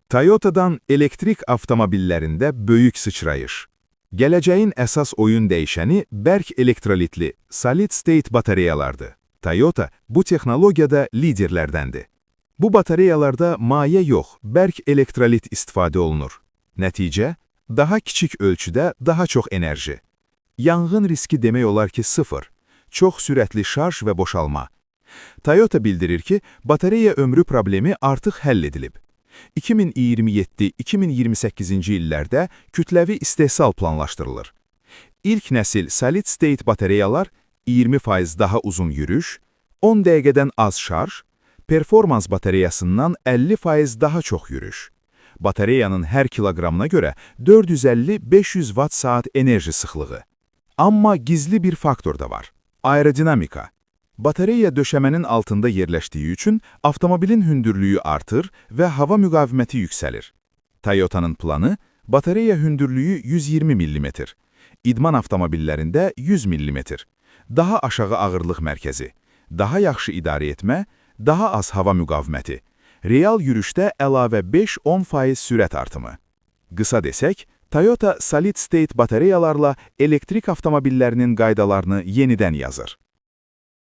Toyota'dan elektrik avtomobillərində böyük sıçrayış. Gələcəyin əsas oyun dəyişəni bərk elektrolitli, solid-state batareyalardır. Toyota bu texnologiyada liderlərdəndir. Bu batareyalarda maye yox, bərk elektrolit istifadə olunur. Nəticə, daha kiçik ölçüdə daha çox enerji. Yanğın riski demək olar ki, sıfır. Çox sürətli şarj və boşalma. Toyota bildirir ki, batareya ömrü problemi artıq həll edilib. 2027-2028-ci illərdə kütləvi istehsal planlaşdırılır. İlk nəsil solid-state batareyalar 20% daha uzun yürüş, 10 dəqiqədən az şarj, performans batareyasından 50% daha çox yürüş. Batareyanın hər kiloqramına görə 450-500 Watt-saat enerji sıxlığı. Amma gizli bir faktor da var. Aerodinamika. Batareya döşəmənin altında yerləşdiyi üçün avtomobilin hündürlüyü artır və hava müqaviməti yüksəlir. Toyota'nın planı, batareya hündürlüyü 120 mm, idman avtomobillərində 100 mm, daha aşağı ağırlıq mərkəzi, daha yaxşı idarə etmə, daha az hava müqaviməti, real yürüşdə əlavə 5-10% sürət artımı. Qısa desək, Toyota solid-state batareyalarla elektrik avtomobillərinin qaydalarını yenidən yazır.